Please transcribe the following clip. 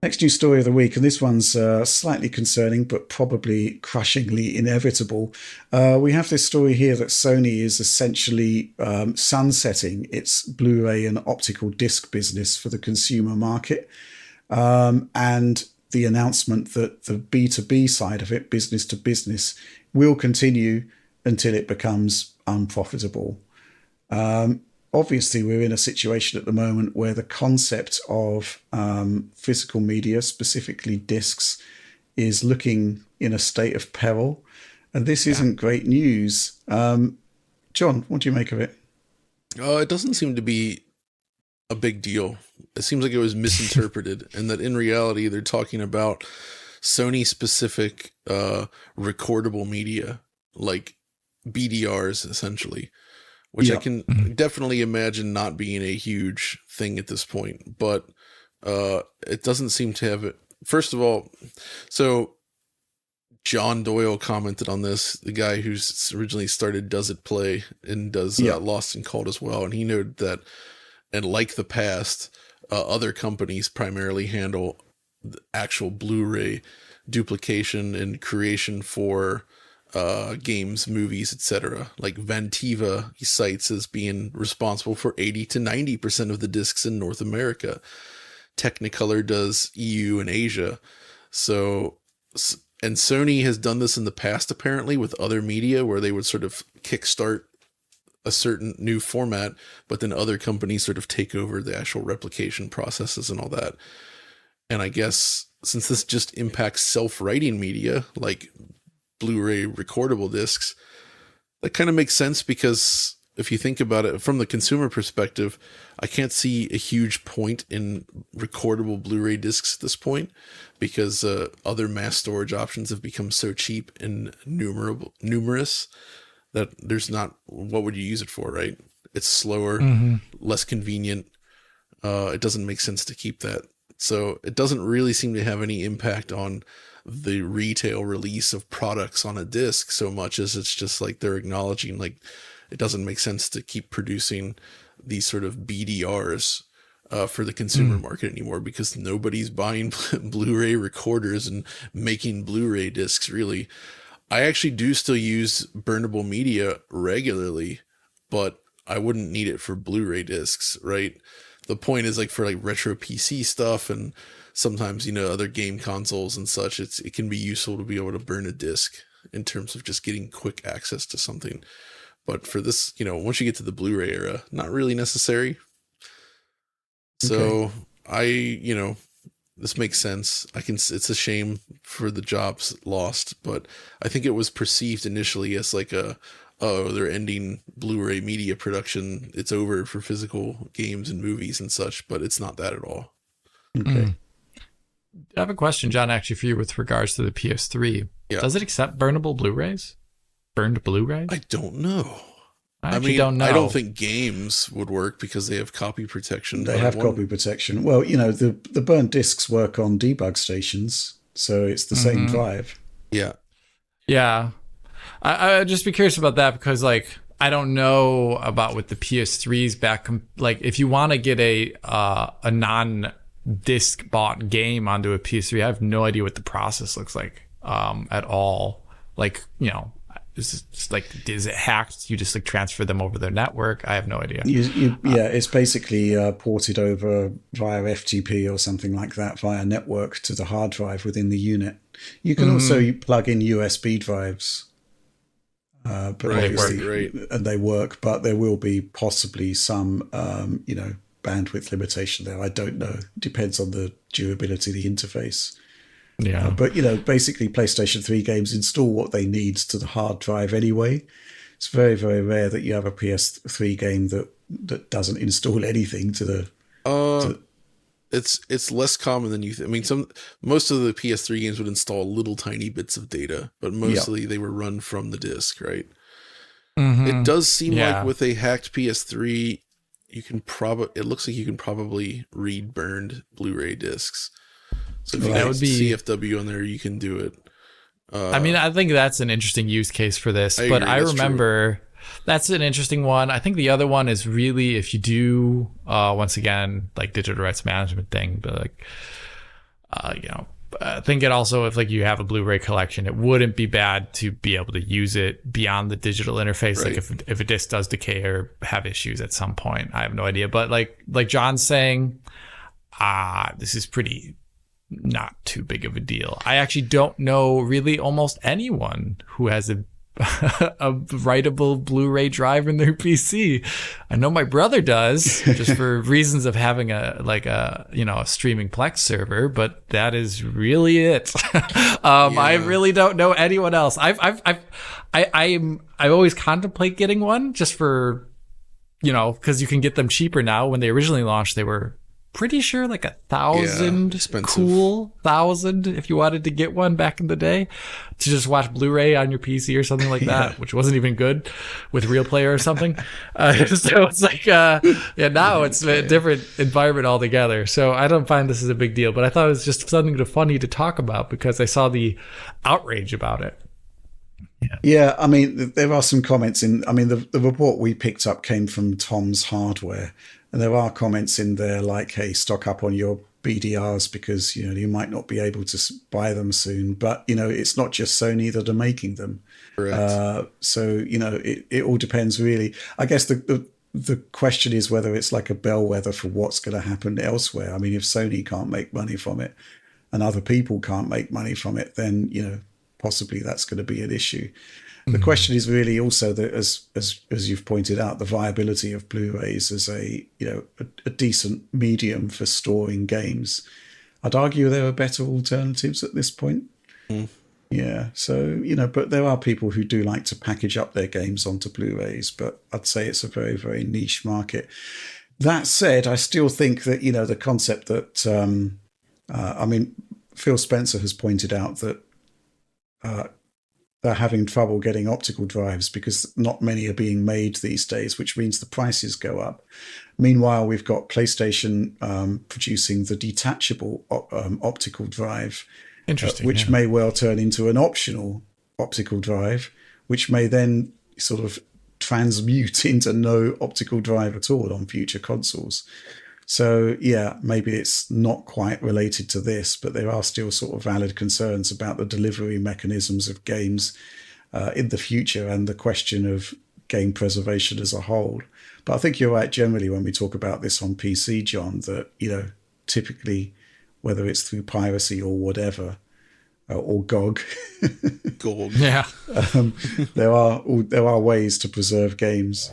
Next news story of the week, and this one's slightly concerning, but probably crushingly inevitable. We have this story here that Sony is essentially sunsetting its Blu-ray and optical disc business for the consumer market, and the announcement that the B2B side of it, business to business, will continue until it becomes unprofitable. Obviously, we're in a situation at the moment where the concept of physical media, specifically discs, is looking in a state of peril. And this isn't great news. John, what do you make of it? It doesn't seem to be a big deal. It seems like it was misinterpreted, and that in reality, they're talking about Sony-specific recordable media, like BDRs, essentially. Which I can definitely imagine not being a huge thing at this point, but it doesn't seem to have it. First of all, so John Doyle commented on this, the guy who's originally started Does It Play and does Lost and Called as well, and he noted that, and like the past, other companies primarily handle the actual Blu-ray duplication and creation for games, movies, etc. Like Vantiva, he cites as being responsible for 80 to 90% of the discs in North America. Technicolor does EU and Asia. So, and Sony has done this in the past, apparently, with other media where they would sort of kickstart a certain new format, but then other companies sort of take over the actual replication processes and all that. And I guess since this just impacts self-writing media, like Blu-ray recordable discs, that kind of makes sense, because if you think about it from the consumer perspective, I can't see a huge point in recordable Blu-ray discs at this point, because other mass storage options have become so cheap and numerous that there's not, what would you use it for, right? It's slower, less convenient. It doesn't make sense to keep that. So it doesn't really seem to have any impact on the retail release of products on a disc so much as it's just like they're acknowledging like it doesn't make sense to keep producing these sort of BDRs for the consumer market anymore, because nobody's buying Blu-ray recorders and making Blu-ray discs, really. I actually do still use burnable media regularly, but I wouldn't need it for Blu-ray discs, right? The point is, like, for like retro PC stuff and sometimes, other game consoles and such, it can be useful to be able to burn a disc in terms of just getting quick access to something. But for this, once you get to the Blu-ray era, not really necessary. So this makes sense. It's a shame for the jobs lost, but I think it was perceived initially as like they're ending Blu-ray media production. It's over for physical games and movies and such, but it's not that at all. Okay. I have a question, John, actually, for you with regards to the PS3. Yeah. Does it accept burnable Blu-rays? Burned Blu-rays? I don't know. I don't know. I don't think games would work because they have copy protection. They have copy protection. Well, the burned discs work on debug stations, so it's the same drive. Yeah. Yeah. I'd just be curious about that, because, like, I don't know about with the PS3's back. Like, if you want to get a non-disc bought game onto a PS3, I have no idea what the process looks like at all. Like, is it hacked? You just like transfer them over their network? I have no idea. It's basically ported over via FTP or something like that via network to the hard drive within the unit. You can also plug in USB drives. But obviously, and they work, but there will be possibly some, bandwidth limitation there. I don't know. Depends on the durability of the interface. Yeah. But, basically PlayStation 3 games install what they need to the hard drive anyway. It's very, very rare that you have a PS3 game that doesn't install anything to the... It's less common than you think. I mean, most of the PS3 games would install little tiny bits of data, but mostly they were run from the disc, right? It does seem like with a hacked PS3, it looks like you can probably read burned Blu-ray discs. So if you have CFW on there, you can do it. I think that's an interesting use case for this, but I remember that's an interesting one. I think the other one is really if you do, once again, like digital rights management thing, but like, I think it also, if like you have a Blu-ray collection, it wouldn't be bad to be able to use it beyond the digital interface. Right. Like if a disc does decay or have issues at some point, I have no idea. But like John's saying, this is pretty not too big of a deal. I actually don't know really almost anyone who has a writable Blu-ray drive in their PC. I know my brother does, just for reasons of having a streaming Plex server, but that is really it. I really don't know anyone else. I always contemplate getting one just for, because you can get them cheaper now. When they originally launched, they were pretty sure like $1,000, cool $1,000 if you wanted to get one back in the day to just watch Blu-ray on your PC or something like that, which wasn't even good with Real Player or something. So it's like, now it's a different environment altogether. So I don't find this is a big deal, but I thought it was just something funny to talk about because I saw the outrage about it. Yeah, I mean, there are some comments the report we picked up came from Tom's Hardware. And there are comments in there like, hey, stock up on your BDRs because, you might not be able to buy them soon. But, it's not just Sony that are making them. Correct. So, it all depends really. I guess the question is whether it's like a bellwether for what's going to happen elsewhere. I mean, if Sony can't make money from it and other people can't make money from it, then, possibly that's going to be an issue. The question is really also that, as you've pointed out, the viability of Blu-rays as a decent medium for storing games. I'd argue there are better alternatives at this point. Yeah, so but there are people who do like to package up their games onto Blu-rays, but I'd say it's a very, very niche market. That said, I still think that the concept that Phil Spencer has pointed out that. They're having trouble getting optical drives because not many are being made these days, which means the prices go up. Meanwhile, we've got PlayStation producing the detachable optical drive, which may well turn into an optional optical drive, which may then sort of transmute into no optical drive at all on future consoles. So, yeah, maybe it's not quite related to this, but there are still sort of valid concerns about the delivery mechanisms of games in the future and the question of game preservation as a whole. But I think you're right generally when we talk about this on PC, John, that, typically, whether it's through piracy or whatever, or GOG, yeah, there are ways to preserve games.